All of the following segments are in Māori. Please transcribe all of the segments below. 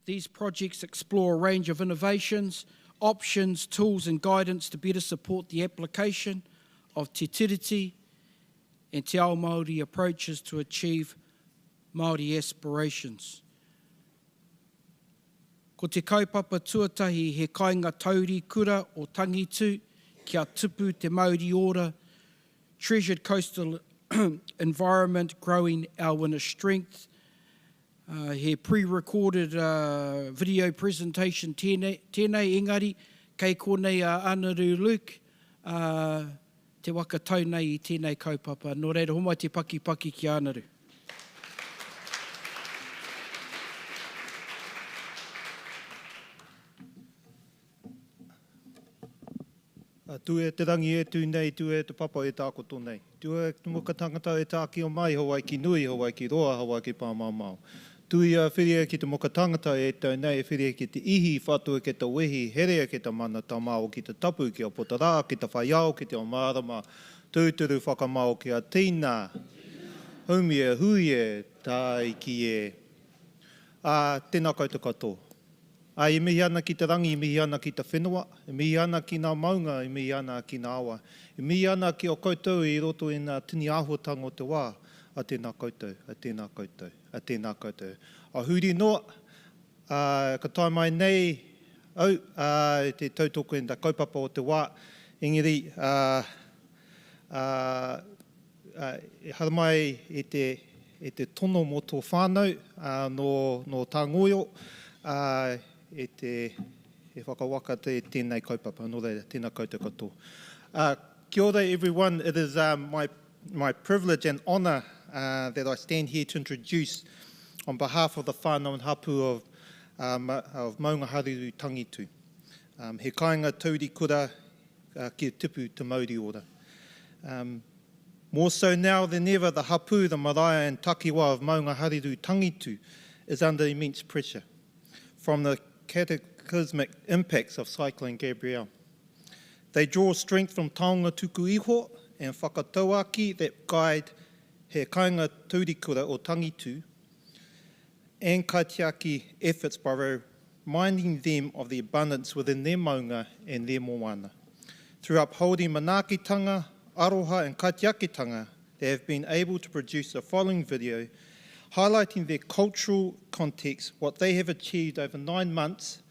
These projects explore a range of innovations, options, tools and guidance to better support the application of te tiriti and te ao Māori approaches to achieve Māori aspirations. Ko te kaupapa tuatahi he kāinga tauri kura o Tangitu kia tupu te Māori ora, treasured coastal environment, growing our inner strength. He pre-recorded video presentation tēnei engari, kei konei Anaru Luke, te waka tau nei I tēnei kaupapa. Nō reira, homai te paki ki Anaru. Tu e te rangi e tu nei, tu e te papa e tā koto nei. Tu e te muka tangata e tā ki o mai, hawai ki nui, hawai ki roa, hawai ki pāmāmau. Tu i a whiria ki te muka tangata e tau nei, e whiria ki te ihi, whatua ki te wehi, herea ki te mana tamao, ki te tapu, ki o potarā, ki te whaiao, ki te o mārama, tūturu whakamau ki a tīnā. Haumi e, hui e, tai ki e. Tēnā koutou katoa. I mihi ana ki te rangi, I mihi ana ki te whenua, I mihi ana ki ngā maunga, I mihi ana ki ngā awa. I mihi ana ki o koutou I roto I ngā tini āhuatanga o te wā. A tēnā koutou, a tēnā koutou, a tēnā koutou. A huri noa, ka tai mai nei, au, te tautoko i tā kaupapa o te wā. Engari, e hara mai e te tono mo tō whānau no tā ngoio, e whakawaka tēnei kaupapa, no reira, tēnā koutou katoa. Kia ora everyone, it is my privilege and honour that I stand here to introduce on behalf of the whānau and hapū of Maungaharuru-Tangitu. He kāinga tauri kura ki tipu te Māori ora. More so now than ever, the hapū, the marae and takiwa of Maungaharuru-Tangitu is under immense pressure from the cataclysmic impacts of Cyclone Gabrielle. They draw strength from taonga tuku iho and whakatauaki that guide he kāinga taurikura o Tangitu and kaitiaki efforts by reminding them of the abundance within their maunga and their moana. Through upholding manaakitanga, aroha and kaitiakitanga, they have been able to produce the following video highlighting their cultural context, what they have achieved over 9 months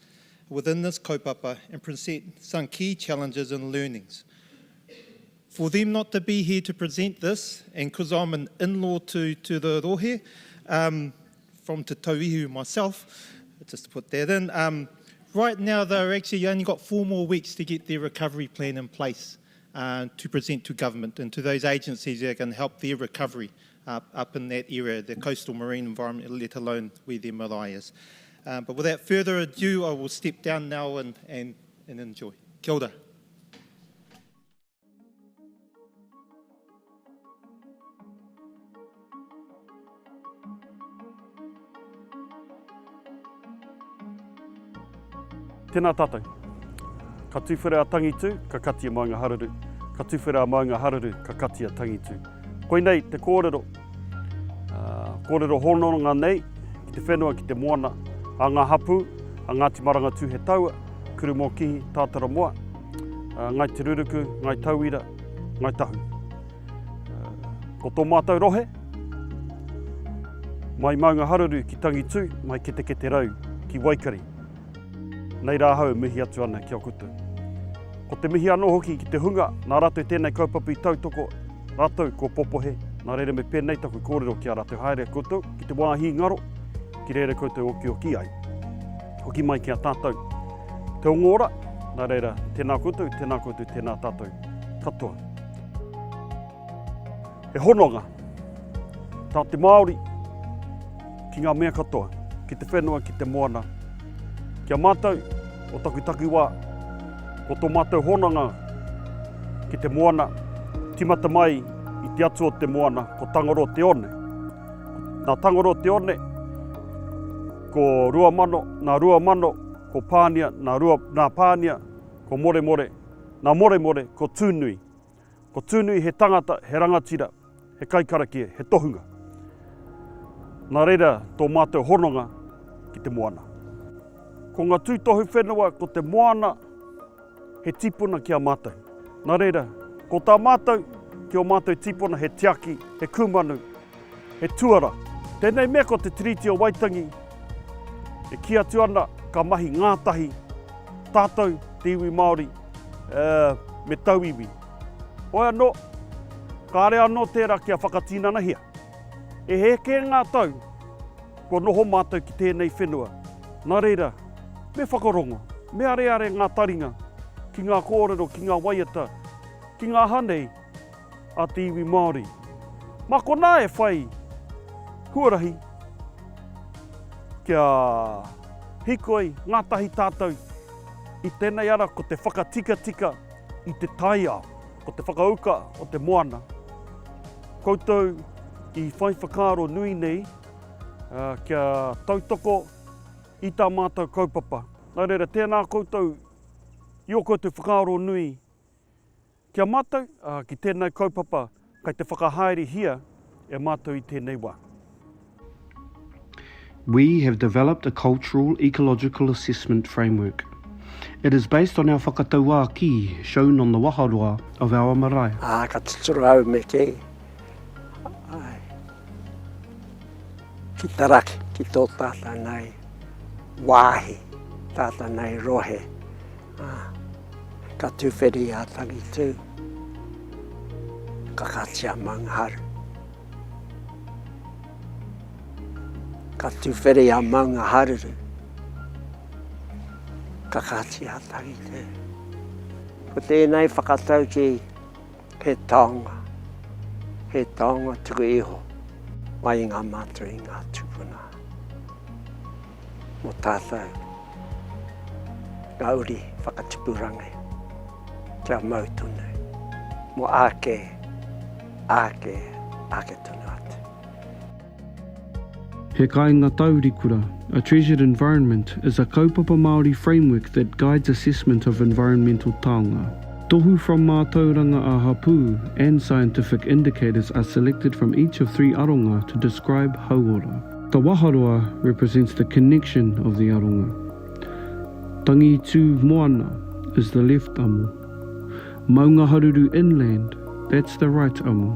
within this kaupapa, and present some key challenges and learnings. For them not to be here to present this, and because I'm an in-law to the rohe, from Te Tauihu myself, just to put that in, right now they've actually only got 4 more weeks to get their recovery plan in place to present to government and to those agencies that can help their recovery up in that area, the coastal marine environment, let alone where their marae is. But without further ado, I will step down now and enjoy. Kia ora. Tēnā tātou. Ka tuwhera a Tangitu, ka kati a Maungaharuru. Ka tuwhera a Maungaharuru, ka kati a Tangitu. Koinei te kōrero. Kōrero hononga nei, ki te whenua, ki te moana, a ngā hapū, a ngā timaranga tū he taua, kuru mō kihi, tātara moa, ngai te ruruku, ngai tauira, ngai tahu. Ko tō mātou rohe, mai Maungaharuru ki Tangitu, mai kete rau, ki Waikari. Nei rāhau mihi atu ana kia koutou. Ko te mihi anō hoki ki te hunga, nā rātou tēnei kaupapa I tautoko, rātou ko popohe, nā reira me pēnei taku kōrero ki a rātou haere koutou, ki te wāhi ngaro, ki reira koutou oki ai. Hoki mai ki a tātou. Te ongora, nā reira tēnā koutou, tēnā tātou. Katoa. He hononga, tā te Māori, ki ngā mea katoa, ki te whenua, ki te moana, kia mātou o taku wā, ko tō mātou honanga ki te moana, timata mai I te atu o te moana, ko tangaro te one. Nā tangaro te one, ko rua mano, ko pānia, nā pānia, ko more, nā more, ko tūnui. Ko tūnui he tangata, he rangatira, he kaikarakia, he tohunga. Nā reira tō mātou hononga ki te moana. Ko ngā tūtohu whenua ko Te Moana he tipuna ki a mātou. Nā reira, ko tā mātou ki o mātou tipuna he tiaki, he kumanu, he tuara. Tēnei mea ko te tiriti o Waitangi, e ki atu ana ka mahi ngātahi, tātou te iwi Māori me tauiwi. Oia no, ka rea no tērā kia whakatīnana hia. E heke ngā tau, ko noho mātou ki tēnei whenua. Nā reira, me whakarongo, me are ngā taringa, ki ngā kōrero, ki ngā waiata, ki ngā hanei a te iwi Māori. Mā ko nā e whai, huarahi, kia hikoi ngātahi tātou i tēnei ara ko te whakatika i te taia, ko te whakauka o te moana. Koutou i whai whakaaro nui nei, kia tautoko i tā mātou kaupapa. Nā reira, tēnā koutou i o koutou whakaaro nui kia mātou ki tēnei kaupapa, kai te whakahaere hia e mātou i tēnei wā. We have developed a cultural ecological assessment framework. It is based on our whakatauā ki shown on the waharoa of our marae. Ka tuturu au me ke. Ki taraki, ki tō tāta nei wāhi, tāta nei rohe. Ka tuwheri a Tangitu, ka katia Maungaharu. Ka tuwheri a Maungaharuru, ka katia Tangitu. Ko tēnei whakatau ki he taonga tuku iho, mai i ngā mātua i ngā tupuna. Mo tātou, ngā uri whakatipurangi, kia mautunu, mo ake tunu atu. He kāinga taurikura, a treasured environment, is a kaupapa Māori framework that guides assessment of environmental taonga. Tohu from mātauranga a hapū and scientific indicators are selected from each of 3 aronga to describe hauora. The waharoa represents the connection of the aronga. Tangitu Moana is the left amu. Maungaharuru inland, that's the right amu.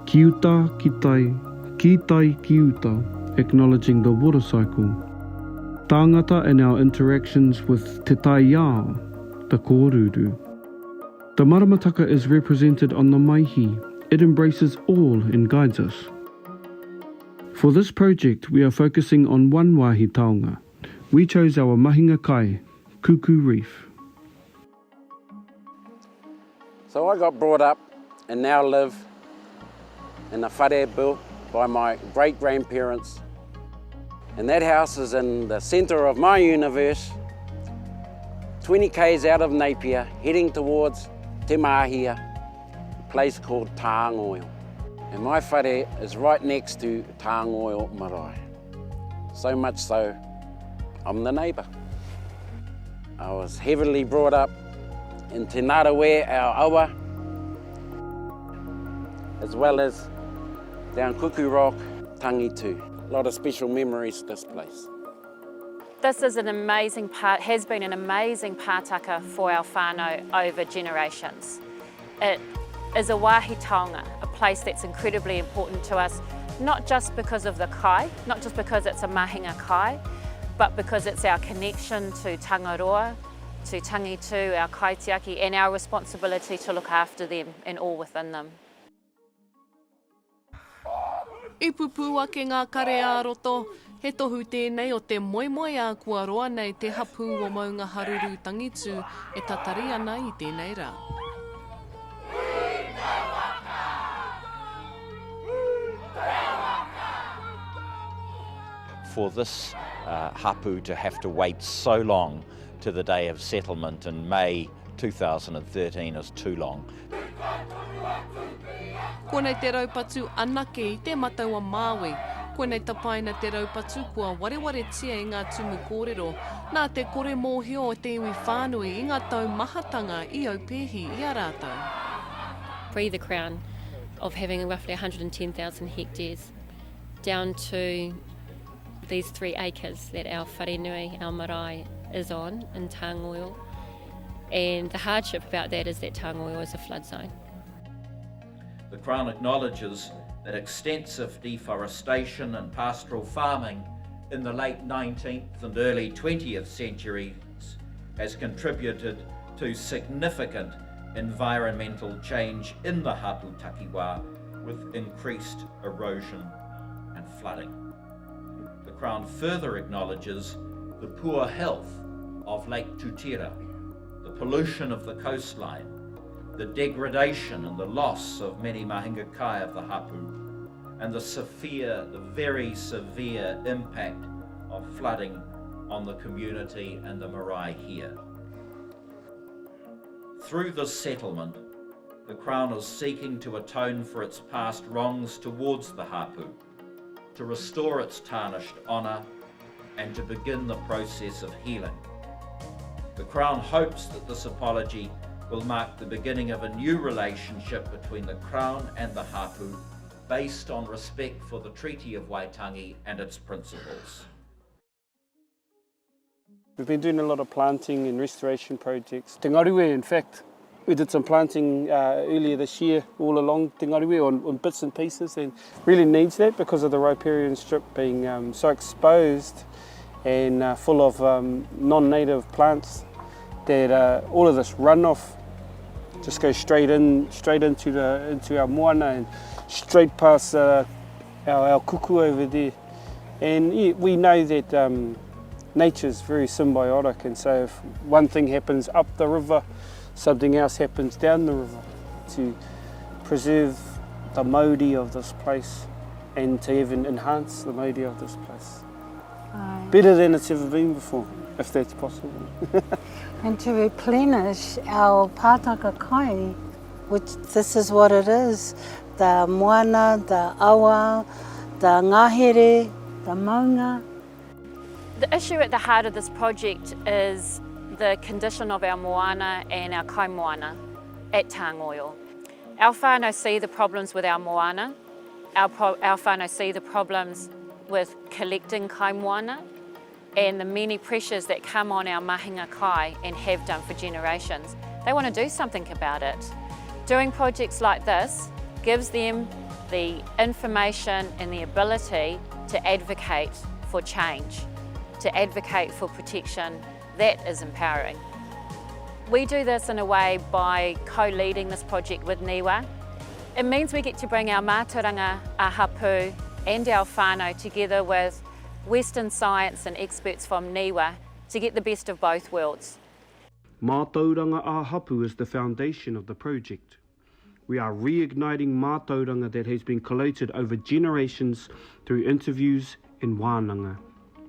Kiuta, kitai, kiuta, acknowledging the water cycle. Tāngata and our interactions with te taiao, the kōruru. The maramataka is represented on the maihi. It embraces all and guides us. For this project, we are focusing on one wāhi taonga. We chose our mahinga kai, Kuku Reef. So I got brought up and now live in a whare built by my great-grandparents. And that house is in the centre of my universe, 20 k's out of Napier, heading towards Te Mahia, a place called Tāngoio. And my whare is right next to Tāngoio marae. So much so, I'm the neighbour. I was heavily brought up in Te Ngārawe, our awa, as well as down Kuku Rock, Tangitu. A lot of special memories to this place. This is an amazing has been an amazing pātaka for our whānau over generations. It is a wāhi taonga, a place that's incredibly important to us, not just because of the kai, not just because it's a mahinga kai, but because it's our connection to Tangaroa, to Tangitu, our kaitiaki, and our responsibility to look after them and all within them. I pupu ake ngā kare ā-roto, he tohu tēnei o te moemoe a kua roa nei te hapū o Maungaharuru-Tangitu e tatari ana i tēnei rā. For this hapū to have to wait so long to the day of settlement in May 2013 is too long. Ko nei te raupatu anake i te mataua Māui. Ko nei tapaina te raupatu kua wareware tia i ngā tumu kōrero, nā te kore mōhio o te iwi whānui i ngā tau mahatanga i au pēhi i a rātou. Free the crown of having roughly 110,000 hectares down to these 3 acres that our wharenui, our marae, is on in Tangoil. And the hardship about that is that Tangoil is a flood zone. The Crown acknowledges that extensive deforestation and pastoral farming in the late 19th and early 20th centuries has contributed to significant environmental change in the hapū takiwā with increased erosion and flooding. The Crown further acknowledges the poor health of Lake Tutira, the pollution of the coastline, the degradation and the loss of many mahinga kai of the hapū, and the very severe impact of flooding on the community and the marae here. Through this settlement, the Crown is seeking to atone for its past wrongs towards the hapū, to restore its tarnished honour, and to begin the process of healing. The Crown hopes that this apology will mark the beginning of a new relationship between the Crown and the hapū based on respect for the Treaty of Waitangi and its principles. We've been doing a lot of planting and restoration projects. Te Ngariwe, in fact, we did some planting earlier this year all along Te Ngariwe on bits and pieces, and really needs that because of the riparian strip being so exposed and full of non-native plants that all of this runoff just goes straight into our moana and straight past our kuku over there. And yeah, we know that nature's very symbiotic, and so if one thing happens up the river, something else happens down the river to preserve the mauri of this place and to even enhance the mauri of this place. Better than it's ever been before, if that's possible. And to replenish our pātaka kai, which this is what it is, the moana, the awa, the ngahere, the maunga. The issue at the heart of this project is the condition of our moana and our kai moana at Tangoil. Our whānau see the problems with our moana, our whānau see the problems with collecting kai moana and the many pressures that come on our mahinga kai and have done for generations. They want to do something about it. Doing projects like this gives them the information and the ability to advocate for change, to advocate for protection. That is empowering. We do this in a way by co-leading this project with Niwa. It means we get to bring our mātauranga, our hapū and our whānau together with Western science and experts from Niwa to get the best of both worlds. Mātauranga a hapū is the foundation of the project. We are reigniting mātauranga that has been collated over generations through interviews and wānanga.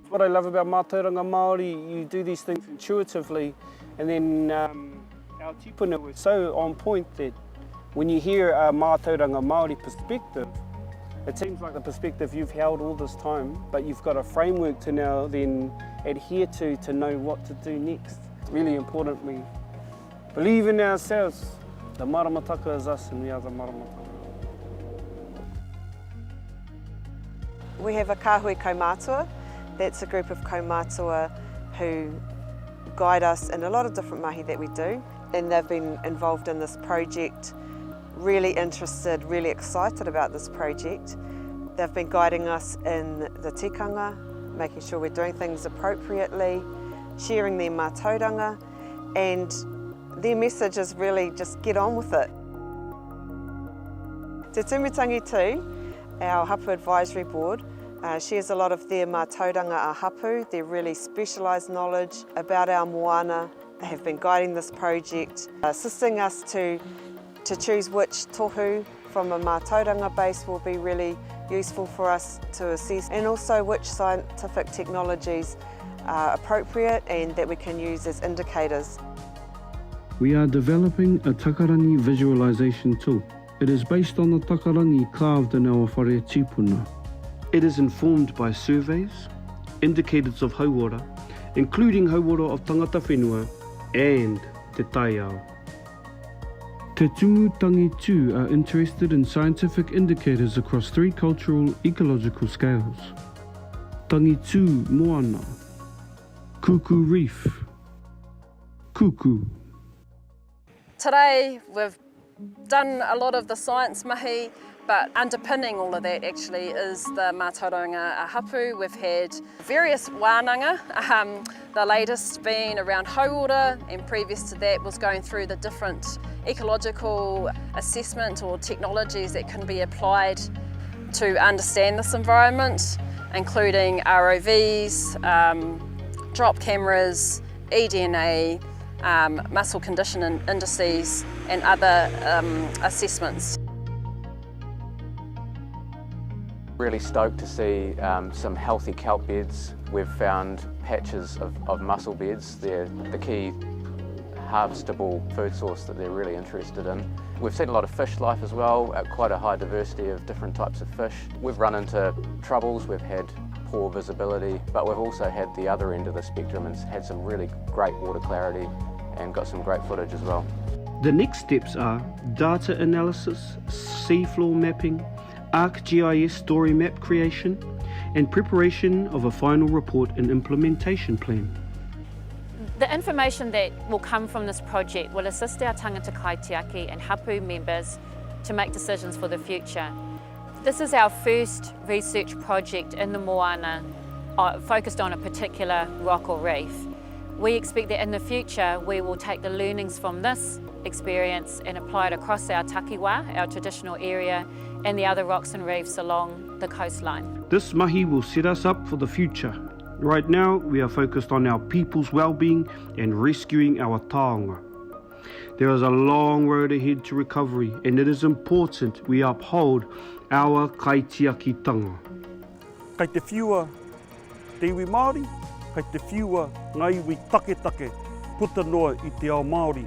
What I love about mātauranga Māori, you do these things intuitively, and then our tipuna was so on point that when you hear a mātauranga Māori perspective, it seems like the perspective you've held all this time, but you've got a framework to now then adhere to know what to do next. It's really important we believe in ourselves. The maramataka is us and we are the maramataka. We have a kāhui kaumātua. That's a group of kaumātua who guide us in a lot of different mahi that we do, and they've been involved in this project, really interested, really excited about this project. They've been guiding us in the tikanga, making sure we're doing things appropriately, sharing their mātauranga, and their message is really just get on with it. Te Moana-Tangitu, our hapū advisory board, shares a lot of their mātauranga a hapū, their really specialised knowledge about our moana. They have been guiding this project, assisting us to choose which tohu from a mātauranga base will be really useful for us to assess, and also which scientific technologies are appropriate and that we can use as indicators. We are developing a takarangi visualisation tool. It is based on the takarangi carved in our whare tipuna. It is informed by surveys, indicators of hauora, including hauora of tangata whenua and te taiao. Te Moana-Tangitu are interested in scientific indicators across 3 cultural ecological scales. Maungaharuru-Tangitu Moana, Kuku Reef, Kuku. Today we've done a lot of the science mahi, but underpinning all of that actually is the mātauranga hapū. We've had various wānanga, the latest being around hauora, and previous to that was going through the different ecological assessment or technologies that can be applied to understand this environment, including ROVs, drop cameras, eDNA, muscle condition indices and other assessments. Really stoked to see some healthy kelp beds. We've found patches of mussel beds. They're the key harvestable food source that they're really interested in. We've seen a lot of fish life as well, quite a high diversity of different types of fish. We've run into troubles, we've had poor visibility, but we've also had the other end of the spectrum and had some really great water clarity and got some great footage as well. The next steps are data analysis, seafloor mapping, ArcGIS story map creation, and preparation of a final report and implementation plan. The information that will come from this project will assist our tangata kaitiaki and hapū members to make decisions for the future. This is our first research project in the Moana focused on a particular rock or reef. We expect that in the future we will take the learnings from this experience and apply it across our takiwa, our traditional area, and the other rocks and reefs along the coastline. This mahi will set us up for the future. Right now, we are focused on our people's well-being and rescuing our taonga. There is a long road ahead to recovery, and it is important we uphold our kaitiakitanga. Kei te whiua te iwi Māori, kei te whiua ngā iwi take puta noa i te ao Māori,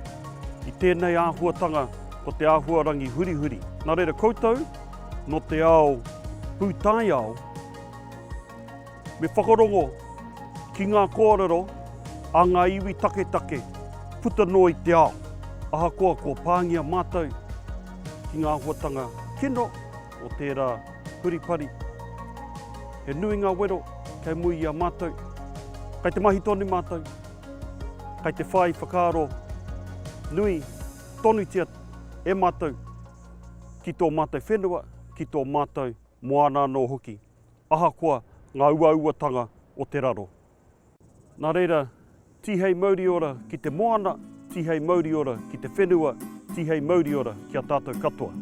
i tēnei āhuatanga ko te āhuarangi hurihuri. Nā reira koutou, no te ao pūtai ao, me whakarongo ki ngā kōrero a ngā iwi take puta noa i te ao. Ahakoa ko pāngia mātou ki ngā huatanga kino o tērā huripari. He nui ngā wero kei mui a mātou, kei te mahi tonu mātou, kei te whai whakaaro nui tonu tia e mātou ki tō mātou whenua, ki tō mātou moana no hoki. Ahakoa ngā ua-uatanga o te raro. Nā reira, tihei mauri ora ki te moana, tihei mauri ora ki te whenua, tihei mauri ora ki a tātou katoa.